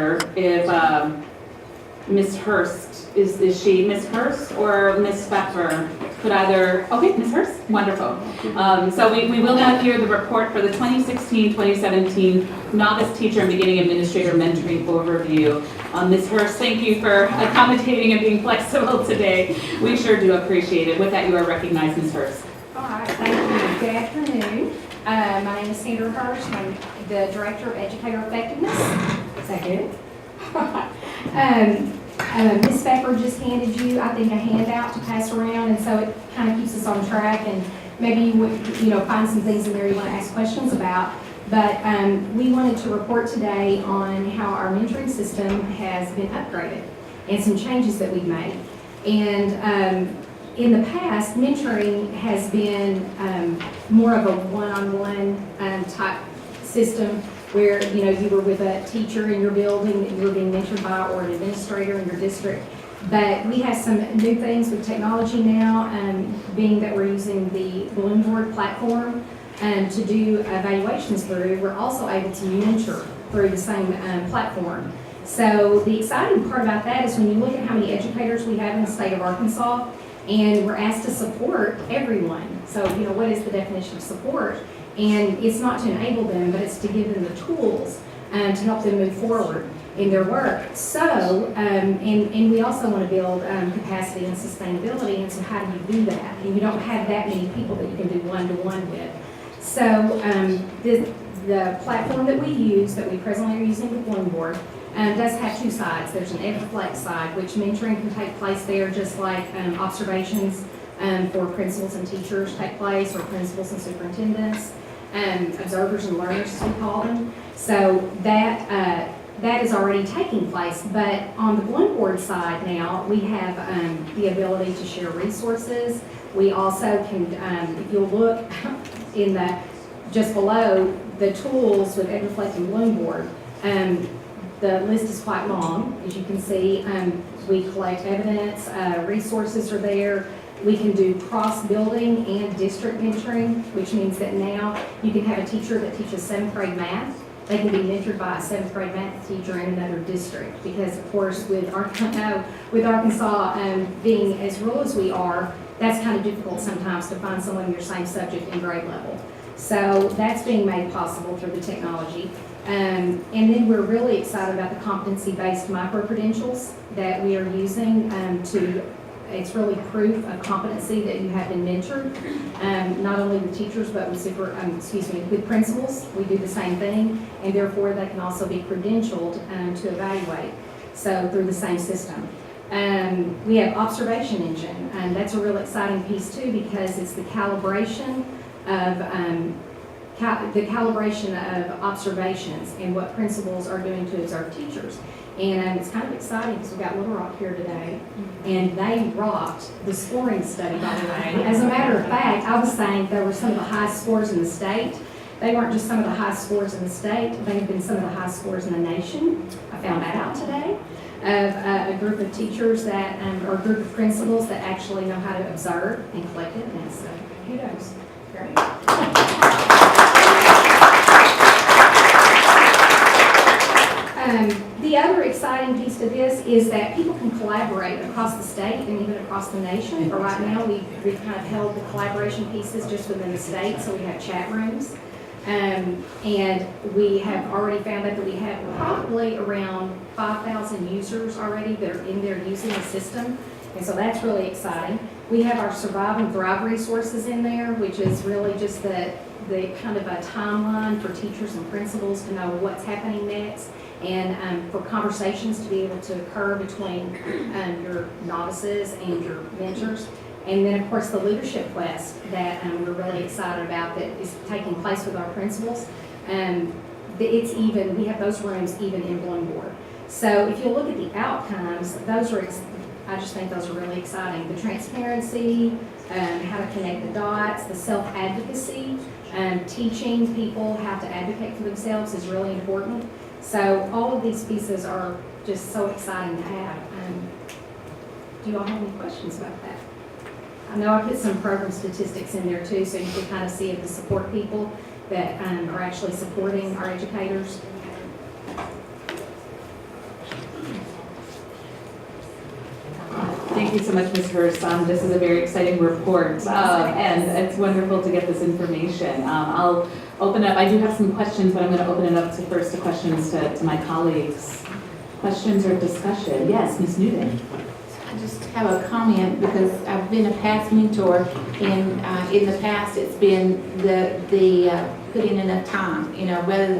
if Ms. Hurst, is she Ms. Hurst or Ms. Pfeffer? Could either, okay, Ms. Hurst, wonderful. So we will now hear the report for the 2016-2017 Novice Teacher and Beginning Administrator Mentoring Overview. Ms. Hurst, thank you for accommodating and being flexible today. We sure do appreciate it. With that, you are recognized, Ms. Hurst. All right, thank you. Good afternoon. My name is Sandra Hurst. I'm the Director of Educator Effectiveness. Second. Ms. Pfeffer just handed you, I think, a handout to pass around, and so it kind of keeps us on track, and maybe you would, find some things in there you want to ask questions about. But we wanted to report today on how our mentoring system has been upgraded and some changes that we've made. And in the past, mentoring has been more of a one-on-one type system where you were with a teacher in your building that you were being mentored by, or an administrator in your district. But we have some new things with technology now, being that we're using the Bloomboard platform to do evaluations through. We're also able to mentor through the same platform. So the exciting part about that is when you look at how many educators we have in the state of Arkansas, and we're asked to support everyone. So, what is the definition of support? And it's not to enable them, but it's to give them the tools to help them move forward in their work. So, and we also want to build capacity and sustainability, and so how do you do that? And you don't have that many people that you can do one-to-one with. So, the platform that we use, that we presently are using with Bloomboard, does have two sides. There's an EduFlex side, which mentoring can take place there, just like observations for principals and teachers take place, or principals and superintendents, observers and learners, as we call them. So that is already taking place. But on the Bloomboard side now, we have the ability to share resources. We also can, if you'll look in the just below the tools with EduFlex and Bloomboard, the list is quite long, as you can see. We collect evidence, resources are there. We can do cross-building and district mentoring, which means that now you can have a teacher that teaches 7th grade math. They can be mentored by a 7th grade math teacher in another district, because of course with Arkansas being as rural as we are, that's kind of difficult sometimes to find someone in your same subject and grade level. So that's being made possible through the technology. And then we're really excited about the competency-based micro-credentials that we are using it's really proof of competency that you have been mentored, not only with teachers, but with with principals. We do the same thing, and therefore they can also be credentialed to evaluate, so through the same system. We have observation engine, and that's a real exciting piece too, because it's the calibration of observations and what principals are doing to observe teachers. And it's kind of exciting because we've got Little Rock here today, and they rocked the scoring study, by the way. As a matter of fact, I was saying there were some of the highest scores in the state. They weren't just some of the highest scores in the state, they have been some of the highest scores in the nation. I found that out today, of a group of teachers that, or a group of principals that actually know how to observe and collect evidence. So, kudos. Great. The other exciting piece to this is that people can collaborate across the state and even across the nation. For right now, we've kind of held the collaboration pieces just within the state, so we have chat rooms. And we have already found out that we have probably around 5,000 users already that are in there using the system. And so that's really exciting. We have our Survive and Thrive resources in there, which is really just the kind of a timeline for teachers and principals to know what's happening next, and for conversations to be able to occur between your novices and your mentors. And then, of course, the leadership quest that we're really excited about, that is taking place with our principals. We have those rooms even in Bloomboard. So if you look at the outcomes, I just think those are really exciting. The transparency, how to connect the dots, the self-advocacy, teaching people how to advocate for themselves is really important. So all of these pieces are just so exciting to have. Do you all have any questions about that? I know I put some program statistics in there too, so you can kind of see the support people that are actually supporting our educators. you so much, Ms. Hurst. This is a very exciting report, and it's wonderful to get this information. I'll open up, I do have some questions, but I'm going to open it up to questions to my colleagues. Questions or discussion? Yes, Ms. Newton. I just have a comment because I've been a past mentor, and in the past it's been the putting enough time, you know, rather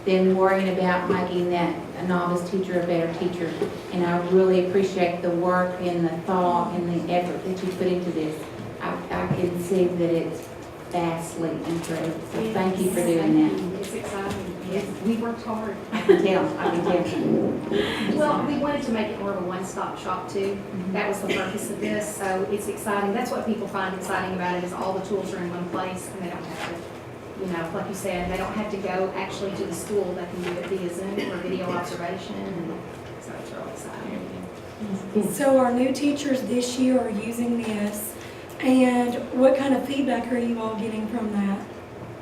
than worrying about making that a novice teacher a better teacher. And I really appreciate the work and the thought and the effort that you put into this. I can see that it's vastly improved. So thank you for doing that. It's exciting. Yes, we worked hard. I can tell. Well, we wanted to make it more of a one-stop shop too. That was the purpose of this, so it's exciting. That's what people find exciting about it, is all the tools are in one place and they don't have to, you know, like you said, they don't have to go actually to the school. They can do it via Zoom or video observation, and so it's really exciting. So our new teachers this year are using this, and what kind of feedback are you all getting from that?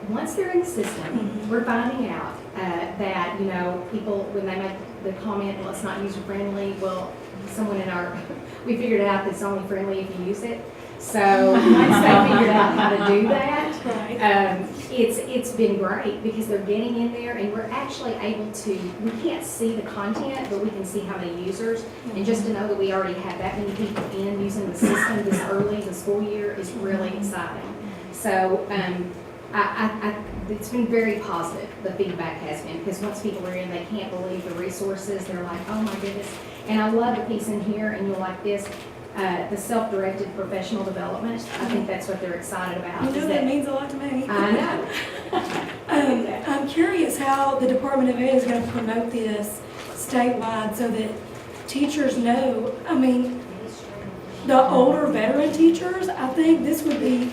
Once they're in the system, we're finding out that, you know, people, when they make the comment, well, it's not user-friendly, well, someone in our, we figured out that it's only friendly if you use it. So once they figured out how to do that, it's been great because they're getting in there and we're actually able to, we can't see the content, but we can see how many users. And just to know that we already have that many people in using the system this early in the school year is really exciting. So it's been very positive, the feedback has been, because once people are in, they can't believe the resources. They're like, oh my goodness. And I love the piece in here, and you'll like this, the self-directed professional development. I think that's what they're excited about. You know, that means a lot to me. I know. I'm curious how the Department of Ed is going to promote this statewide so that teachers know. I mean, the older veteran teachers, I think this would be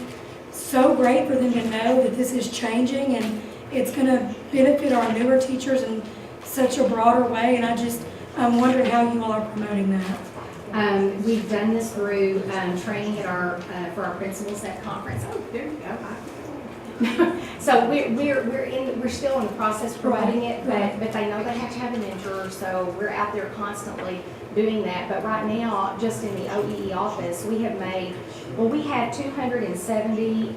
so great for them to know that this is changing and it's going to benefit our newer teachers in such a broader way. And I'm wondering how you all are promoting that. We've done this through training at our for our principals at conference. Oh, there you go. So we're still in the process of promoting it, but they know they have to have a mentor. So we're out there constantly doing that. But right now, just in the OEE office, we have made, well, we had 270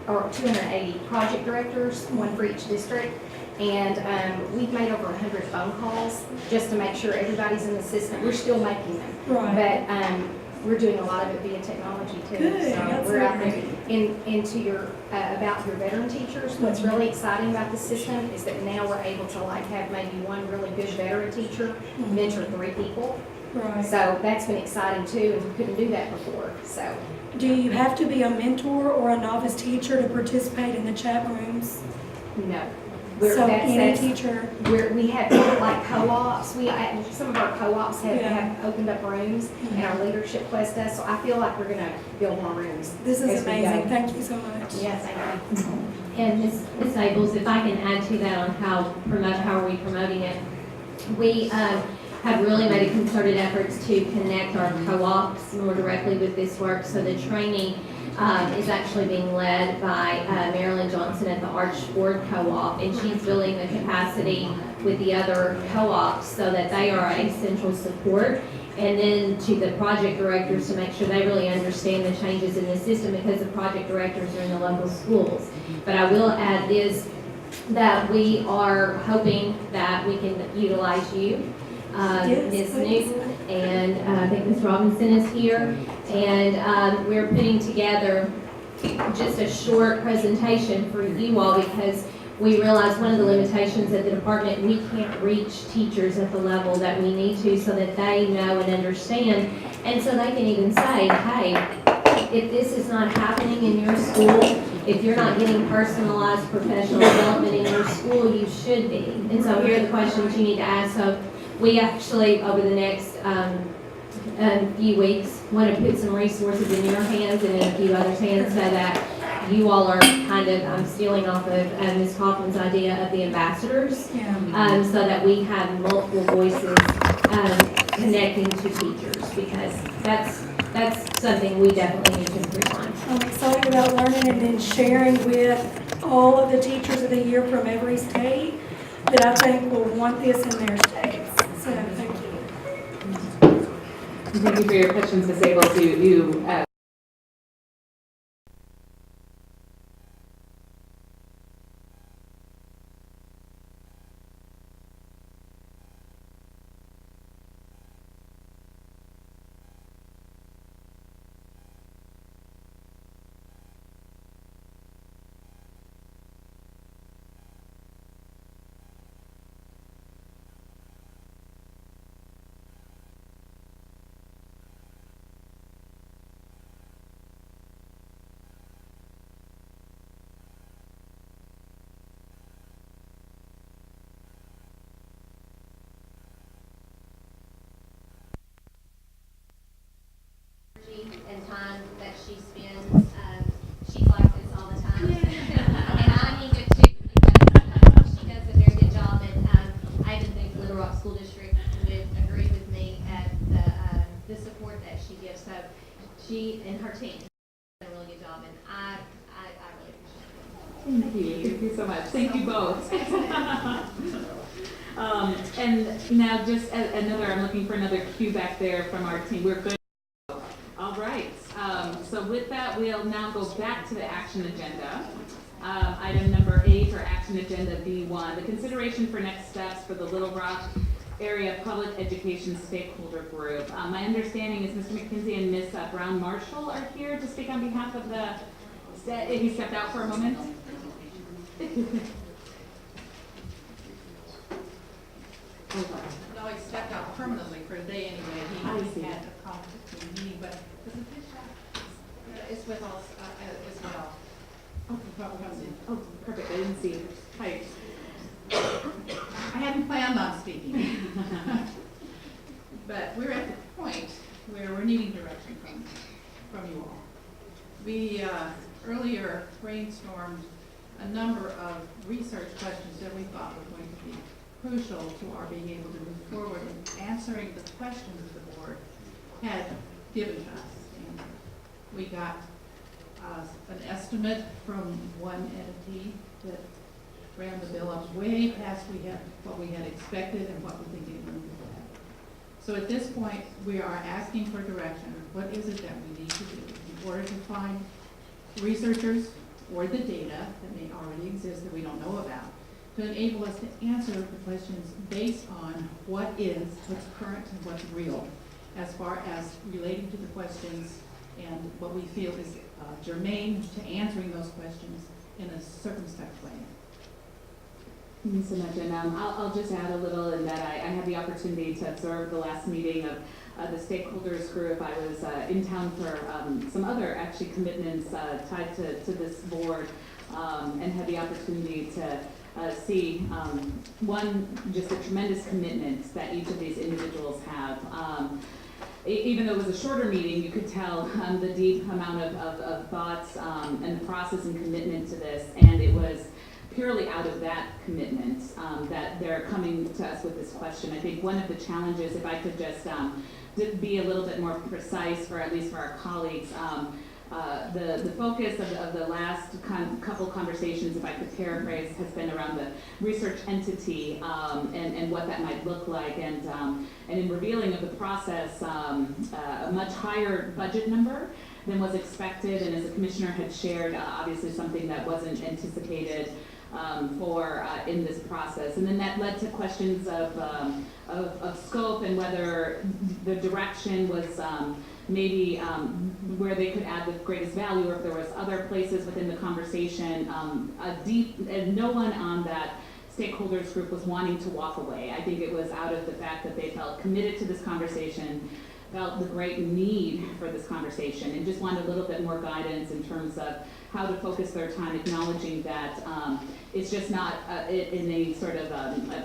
or 280 project directors, one for each district. And we've made over 100 phone calls just to make sure everybody's in the system. We're still making them. Right. But we're doing a lot of it via technology too. Good, So that's we're out great. there. Into your, about your veteran teachers, what's really exciting about the system is that now we're able to like have maybe one really good veteran teacher mentor 3 people. Right. So that's been exciting too, and we couldn't do that before, so. Do you have to be a mentor or a novice teacher to participate in the chat rooms? No. So any teacher? We have like co-ops, some of our co-ops have opened up rooms and our leadership quest us, so I feel like we're gonna build more rooms. This is as we amazing. go. Thank you so much. Yes, thank you. And Ms. Abels, if I can add to that on how are we promoting it, we have really made a concerted efforts to connect our co-ops more directly with this work. So the training is actually being led by Marilyn Johnson at the Arch Ford Co-op, and she's building the capacity with the other co-ops so that they are a central support. And then to the project directors to make sure they really understand the changes in the system, because the project directors are in the local schools. But I will add this, that we are hoping that we can utilize you, Ms. Newton, and I think Ms. Robinson is here. And we're putting together just a short presentation for you all, because we realize one of the limitations at the department, we can't reach teachers at the level that we need to so that they know and understand. And so they can even say, hey, if this is not happening in your school, if you're not getting personalized professional development in your school, you should be. And so here are the questions you need to ask. So we actually, over the next few weeks, want to put some resources in your hands and in a few others' hands so that you all are kind of, I'm stealing off of Ms. Kaufman's idea of the ambassadors, so that we have multiple voices connecting to teachers, because that's something we definitely need to improve on. I'm excited about learning and then sharing with all of the teachers of the year from every state that I think will want this in their states. So thank you. Thank you for your questions, Ms. Abels. You and time that she spends. She's like this all the time. And I need it too, because she does a very good job. And I even think Little Rock School District would agree with me at the support that she gives. So she and her team do a really good job, and I really appreciate it. Thank you. Thank you so much. Thank you both. And now just I'm looking for another cue back there from our team. We're good. All right. So with that, we'll now go back to the action agenda. Item number 8, or action agenda B1, the consideration for next steps for the Little Rock Area Public Education Stakeholder Group. My understanding is Mr. McKenzie and Ms. Brown Marshall are here to speak on behalf of the, he stepped out for a moment. No, he stepped out permanently for a day anyway. He had a conflict with the meeting, but it's with us as well. Oh, perfect. I didn't see. Hi. I hadn't planned on speaking. But we're at the point where we're needing direction from you all. We earlier brainstormed a number of research questions that we thought were going to be crucial to our being able to move forward in answering the questions that the board had given to us. And we got an estimate from one entity that ran the bill up way past what we had expected and what we think anyone could have. So at this point, we are asking for direction. What is it that we need to do in order to find researchers or the data that may already exist that we don't know about, to enable us to answer the questions based on what's current and what's real, as far as relating to the questions and what we feel is germane to answering those questions in a circumspect way. Thank you so much. And I'll just add a little in that I had the opportunity to observe the last meeting of the stakeholders group. I was in town for some other actually commitments tied to this board, and had the opportunity to see just a tremendous commitment that each of these individuals have. Even though it was a shorter meeting, you could tell the deep amount of thoughts and the process and commitment to this, and it was purely out of that commitment that they're coming to us with this question. I think one of the challenges, if I could just be a little bit more precise, for at least for our colleagues, the focus of the last couple conversations, if I could paraphrase, has been around the research entity and what that might look like, and in revealing of the process, a much higher budget number than was expected, and as the commissioner had shared, obviously something that wasn't anticipated in this process. And then that led to questions of scope and whether the direction was maybe where they could add the greatest value, or if there was other places within the conversation, and no one on that stakeholders group was wanting to walk away. I think it was out of the fact that they felt committed to this conversation, felt the great need for this conversation, and just wanted a little bit more guidance in terms of how to focus their time, acknowledging that it's just not in a sort of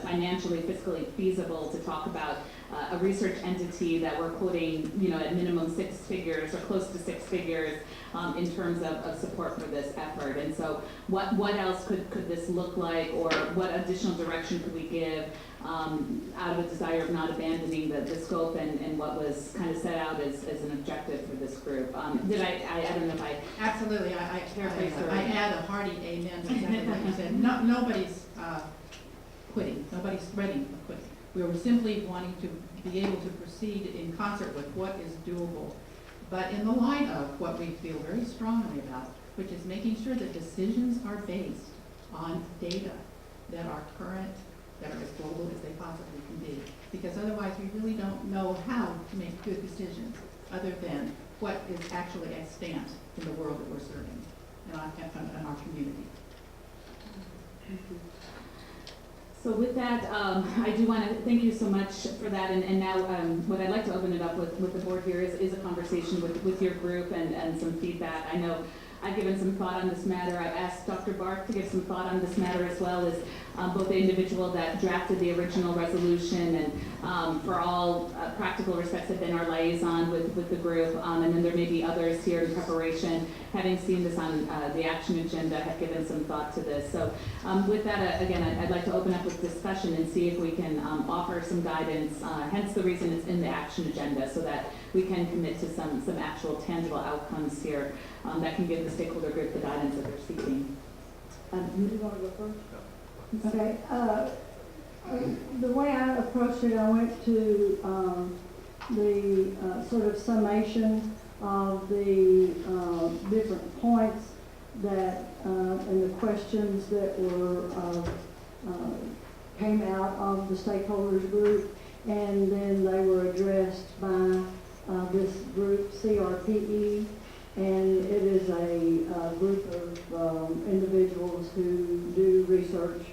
financially, fiscally feasible to talk about a research entity that we're quoting, at minimum 6 figures or close to 6 figures in terms of support for this effort. And so what else could this look like, or what additional direction could we give out of a desire of not abandoning the scope and what was kind of set out as an objective for this group. I don't know if I... Absolutely, I add a hearty amen to exactly what you said. Nobody's quitting, nobody's ready for quitting. We were simply wanting to be able to proceed in concert with what is doable, but in the light of what we feel very strongly about, which is making sure that decisions are based on data that are current, that are as global as they possibly can be. Because otherwise, we really don't know how to make good decisions other than what is actually extant in the world that we're serving and our community. So with that, I do want to thank you so much for that. And now what I'd like to open it up with the board here is a conversation with your group and some feedback. I know I've given some thought on this matter. I asked Dr. Barth to give some thought on this matter, as well as both the individual that drafted the original resolution and for all practical respects have been our liaison with the group. And then there may be others here in preparation, having seen this on the action agenda, have given some thought to this. So with that, again, I'd like to open up with discussion and see if we can offer some guidance, hence the reason it's in the action agenda, so that we can commit to some actual tangible outcomes here that can give the stakeholder group the guidance that they're seeking. You want to go first? Okay. The way I approached it, I went to the sort of summation of the different points that and the questions that were came out of the stakeholders group, and then they were addressed by this group, CRPE. And it is a group of individuals who do research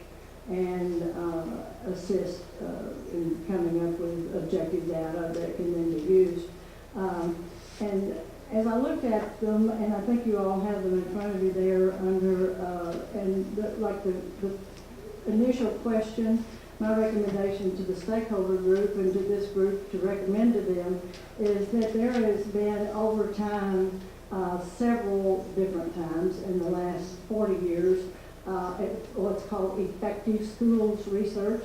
and assist in coming up with objective data that can then be used. And as I looked at them, and I think you all have them in front of you there under, like the initial question, my recommendation to the stakeholder group and to this group to recommend to them is that there has been over time several different times in the last 40 years, what's called effective schools research,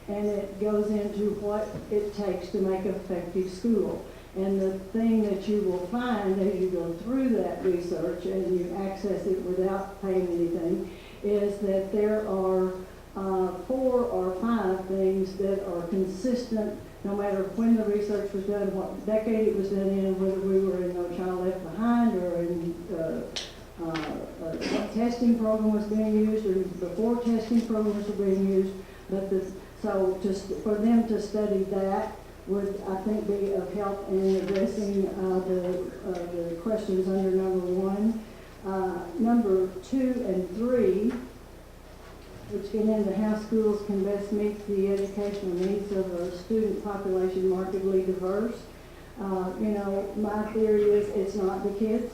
and it goes into what it takes to make an effective school. And the thing that you will find as you go through that research and you access it without paying anything is that there are 4 or 5 things that are consistent no matter when the research was done, what decade it was done in, whether we were in No Child Left Behind or in what testing program was being used or before testing programs were being used. But so just for them to study that would, I think, be of help in addressing the questions under number 1. Number 2 and 3, which get into how schools can best meet the educational needs of a student population markedly diverse. My theory is it's not the kids.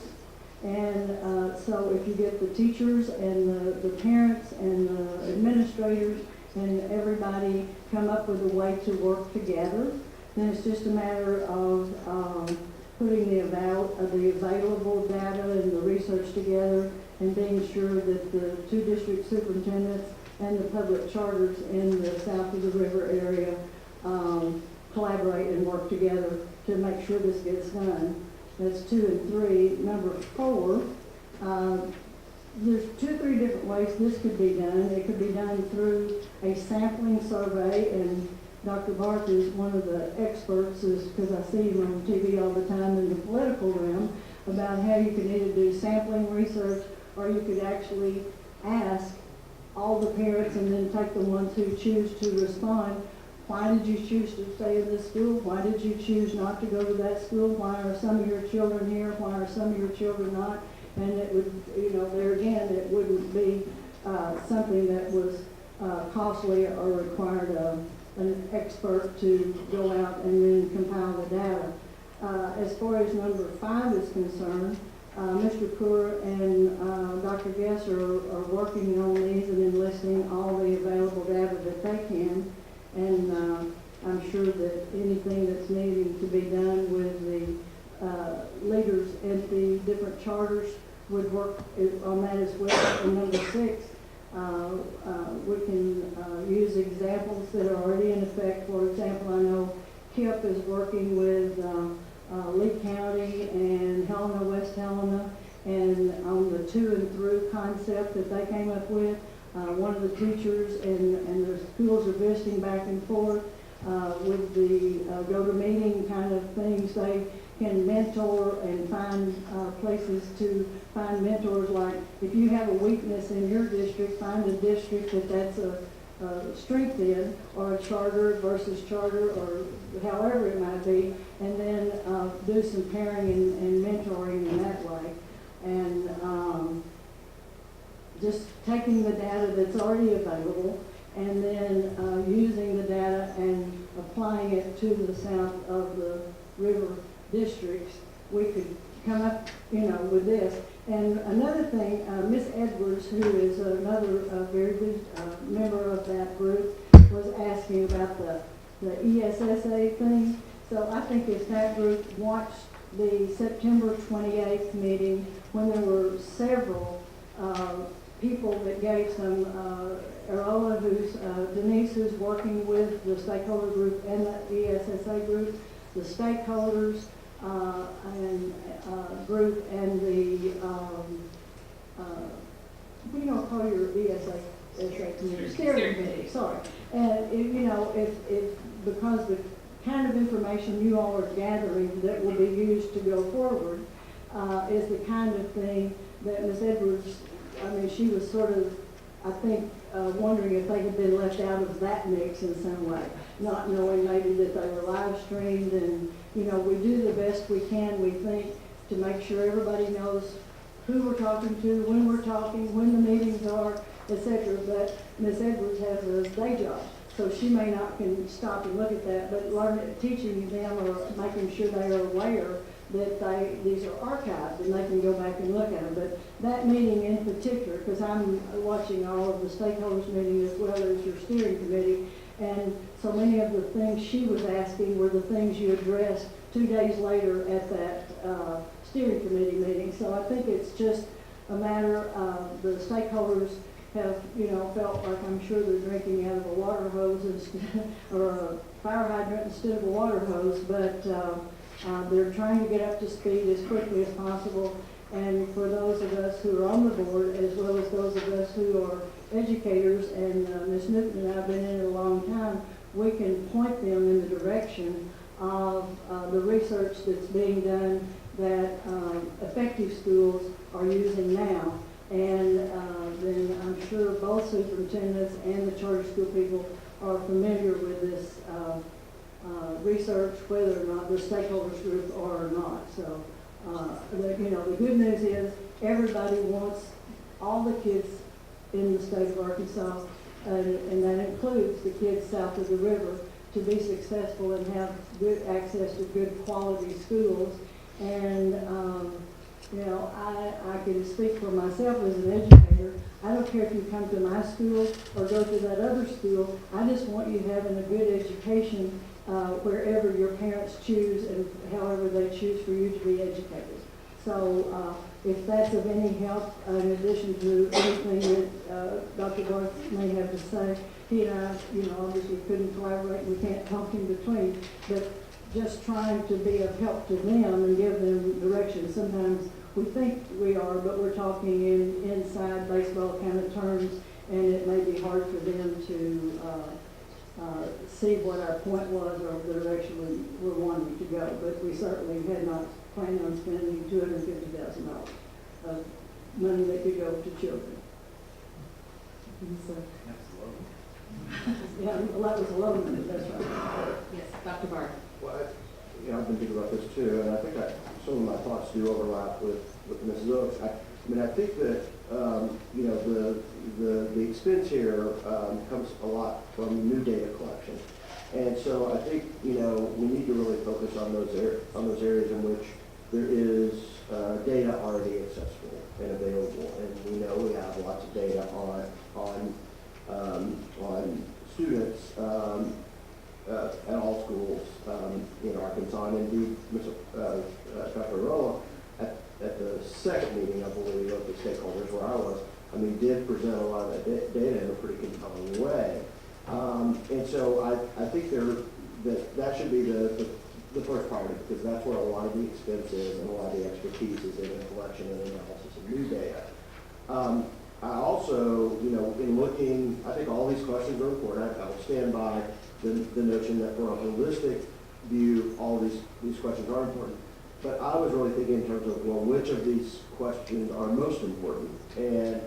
And so if you get the teachers and the parents and the administrators and everybody come up with a way to work together, then it's just a matter of putting the available data and the research together and being sure that the 2 district superintendents and the public charters in the south of the river area collaborate and work together to make sure this gets done. That's 2 and 3. Number 4, there's 2 or 3 different ways this could be done. It could be done through a sampling survey, and Dr. Barth is one of the experts, because I see him on TV all the time in the political realm, about how you can either do sampling research or you could actually ask all the parents and then take the ones who choose to respond. Why did you choose to stay in this school? Why did you choose not to go to that school? Why are some of your children here? Why are some of your children not? And it would, there again, it wouldn't be something that was costly or required an expert to go out and then compile the data. As far as number 5 is concerned, Mr. Kaur and Dr. Guess are working on these and enlisting all the available data that they can. And I'm sure that anything that's needing to be done with the leaders at the different charters would work on that as well. And number 6, we can use examples that are already in effect. For example, I know KIPP is working with Lee County and Helena, West Helena, and on the to and through concept that they came up with. One of the teachers and the schools are visiting back and forth. with the go-to-meeting kind of things, they can mentor and find places to find mentors. Like if you have a weakness in your district, find a district that's a strength in, or a charter versus charter, or however it might be, and then do some pairing and mentoring in that way. And just taking the data that's already available and then using the data and applying it to the south of the river districts, we could come up, with this. And another thing, Miss Edwards, who is another very good member of that group, was asking about the ESSA thing. So I think if that group watched the September 28th meeting, when there were several people that gave some, Erola, Denise, who's working with the stakeholder group and the ESSA group, the stakeholders and group, and the, what do you call your ESSA committee? Steering committee, sorry. And if because the kind of information you all are gathering that will be used to go forward is the kind of thing that Ms. Edwards, she was sort of, I think, wondering if they had been left out of that mix in some way, not knowing maybe that they were live streamed. And, we do the best we can, we think, to make sure everybody knows who we're talking to, when we're talking, when the meetings are, etc. But Ms. Edwards has a day job, so she may not can stop and look at that, but teaching them or making sure they are aware that these are archived and they can go back and look at them. But that meeting in particular, because I'm watching all of the stakeholders meeting as well as your steering committee, and so many of the things she was asking were the things you addressed 2 days later at that steering committee meeting. So I think it's just a matter of the stakeholders have, felt like, I'm sure they're drinking out of a water hose instead, or a fire hydrant instead of a water hose, but they're trying to get up to speed as quickly as possible. And for those of us who are on the board, as well as those of us who are educators, and Ms. Newton and I have been in it a long time, we can point them in the direction of the research that's being done that effective schools are using now. And then I'm sure both superintendents and the charter school people are familiar with this research, whether or not the stakeholders group are or not. So, the good news is everybody wants all the kids in the state of Arkansas, and that includes the kids south of the river, to be successful and have good access to good quality schools. And, I can speak for myself as an educator. I don't care if you come to my school or go to that other school. I just want you having a good education wherever your parents choose and however they choose for you to be educated. So if that's of any help, in addition to anything that Dr. Garth may have to say, he and I, obviously couldn't collaborate, we can't talk in between, but just trying to be of help to them and give them direction. Sometimes we think we are, but we're talking in inside baseball kind of terms, and it may be hard for them to see what our point was or the direction we were wanting to go. But we certainly had not planned on spending $250,000 of money that could go to children. And so, yeah, that was a low number, that's right. Yes, Dr. Barr. Well, I've been thinking about this too, and I think some of my thoughts do overlap with Mrs. Oaks. I think that the expense here comes a lot from new data collection, and so I think we need to really focus on those areas in which there is data already accessible and available, and we know we have lots of data on students. At all schools in Arkansas, and indeed, Dr. Erola, at the second meeting, I believe, of the stakeholders where I was, did present a lot of that data in a pretty compelling way. And so I think that should be the first priority, because that's where a lot of the expense is and a lot of the expertise is in the collection and analysis of new data. I also, in looking, I think all these questions are important. I will stand by the notion that for a holistic view, all these questions are important. But I was really thinking in terms of, well, which of these questions are most important? And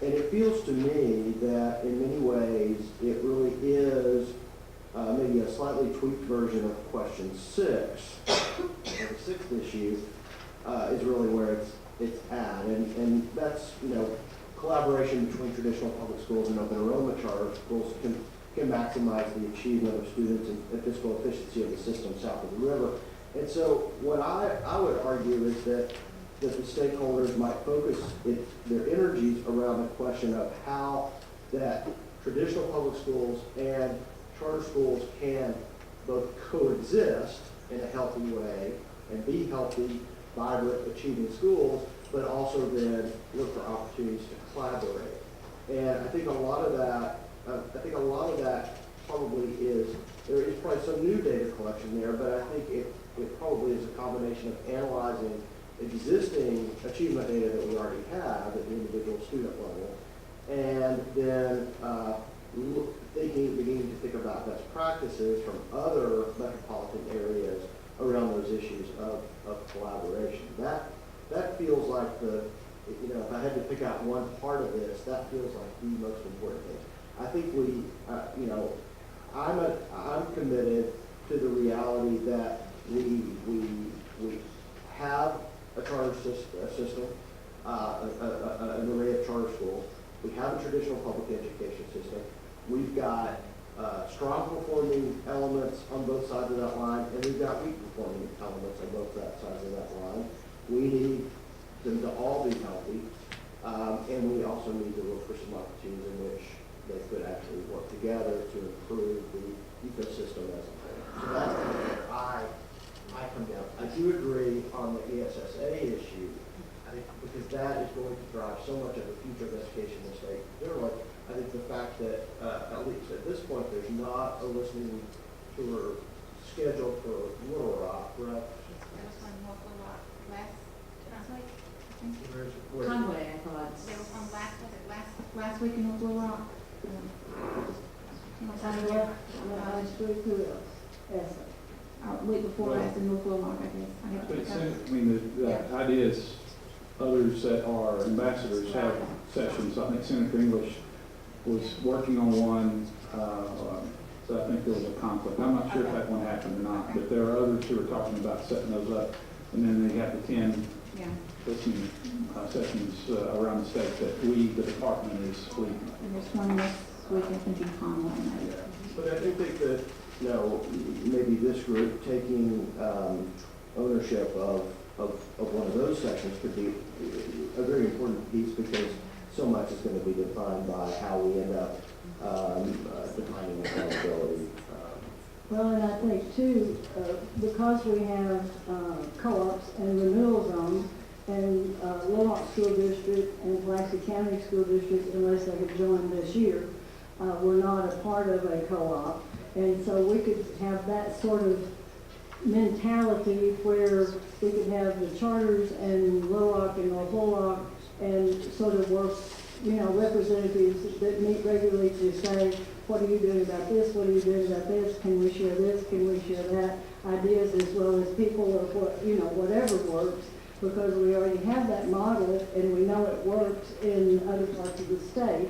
it feels to me that in many ways, it really is maybe a slightly tweaked version of question 6, or the 6th issue, is really where it's at. And that's, collaboration between traditional public schools and open enrollment charter schools can maximize the achievement of students and fiscal efficiency of the system south of the river. And so what I would argue is that the stakeholders might focus their energies around the question of how that traditional public schools and charter schools can both coexist in a healthy way and be healthy, vibrant, achieving schools, but also then look for opportunities to collaborate. And I think a lot of that probably is, there is probably some new data collection there, but I think it probably is a combination of analyzing existing achievement data that we already have at the individual student level, and then beginning to think about best practices from other metropolitan areas around those issues of collaboration. That feels like if I had to pick out one part of this, that feels like the most important thing. I think I'm committed to the reality that we have a charter system, an array of charter schools. We have a traditional public education system. We've got strong performing elements on both sides of that line, and we've got weak performing elements on both sides of that line. We need them to all be healthy, and we also need to look for some opportunities in which they could actually work together to improve the ecosystem as a whole. So that's where I come down. I do agree on the ESSA issue, I think, because that is going to drive so much of the future of education in the state. Generally, I think the fact that, at least at this point, there's not a listening tour scheduled for Little Rock, right? There was one more for last week, I think. Conway, I thought. There was one last week in Little Rock. Week before last in Little Rock, I guess. I have to But look up. the idea is others that are ambassadors have sessions. I think Senator English was working on one, so I think there was a conflict. I'm not sure if that one happened or not, but there are others who are talking about setting those up. And then they have the 10 Yeah. listening sessions around the state that we, the department, is leading. And there's one next week, I think, in Conway. But I do think that, maybe this group taking ownership of one of those sections could be a very important piece, because so much is going to be defined by how we end up defining accountability. Well, and I think too, because we have co-ops and renewal zones, and Little Rock School District and Pulaski County School District, unless they have joined this year, we're not a part of a co-op. And so we could have that sort of mentality where we could have the charters and Little Rock and North Little Rock and sort of work, representatives that meet regularly to say, what are you doing about this? What are you doing about this? Can we share this? Can we share that? Ideas as well as people of whatever works, because we already have that model and we know it works in other parts of the state.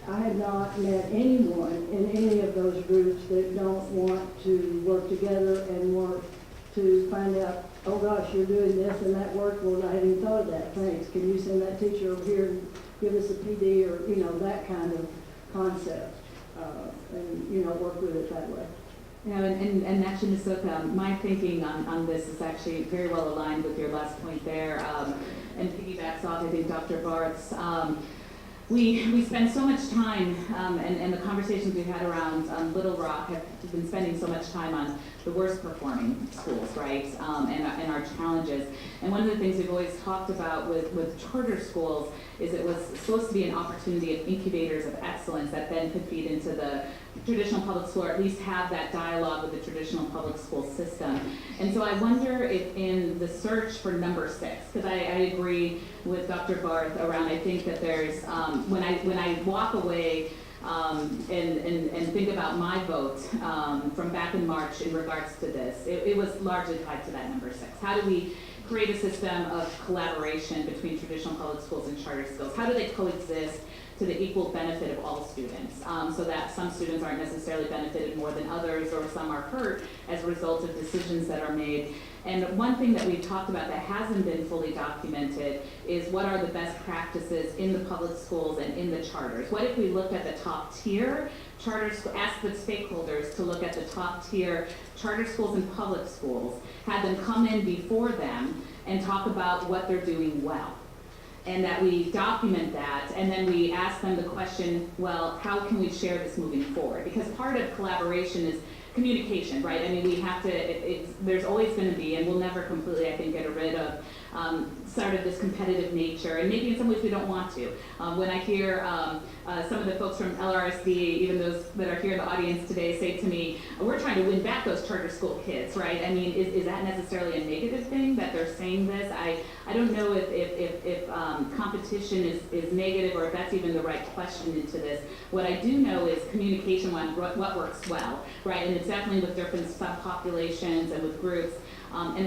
I have not met anyone in any of those groups that don't want to work together and want to find out, oh gosh, you're doing this and that worked, well, I hadn't even thought of that, thanks. Can you send that teacher over here and give us a PD, or, that kind of concept, and, work with it that way. And actually, Ms. Soka, my thinking on this is actually very well aligned with your last point there, and piggybacks off, I think, Dr. Barth's. We spend so much time, and the conversations we've had around Little Rock have been spending so much time on the worst performing schools, right, and our challenges. And one of the things we've always talked about with charter schools is it was supposed to be an opportunity of incubators of excellence that then could feed into the traditional public school, or at least have that dialogue with the traditional public school system. And so I wonder if in the search for number 6, because I agree with Dr. Barth around, I think that there's when I walk away and think about my vote from back in March in regards to this, it was largely tied to that number 6. How do we create a system of collaboration between traditional public schools and charter schools? How do they coexist to the equal benefit of all students, so that some students aren't necessarily benefited more than others, or some are hurt as a result of decisions that are made? And one thing that we've talked about that hasn't been fully documented is what are the best practices in the public schools and in the charters. What if we looked at the top tier charters, asked the stakeholders to look at the top tier charter schools and public schools, had them come in before them and talk about what they're doing well? And that we document that, and then we ask them the question, well, how can we share this moving forward? Because part of collaboration is communication, right? I mean, we have to, there's always going to be, and we'll never completely, I think, get rid of sort of this competitive nature, and maybe in some ways we don't want to. When I hear some of the folks from LRSD, even those that are here in the audience today, say to me, we're trying to win back those charter school kids, right? I mean, is that necessarily a negative thing that they're saying this? I don't know if competition is negative, or if that's even the right question into this. What I do know is communication on what works well, right? And it's definitely with different subpopulations and with groups. And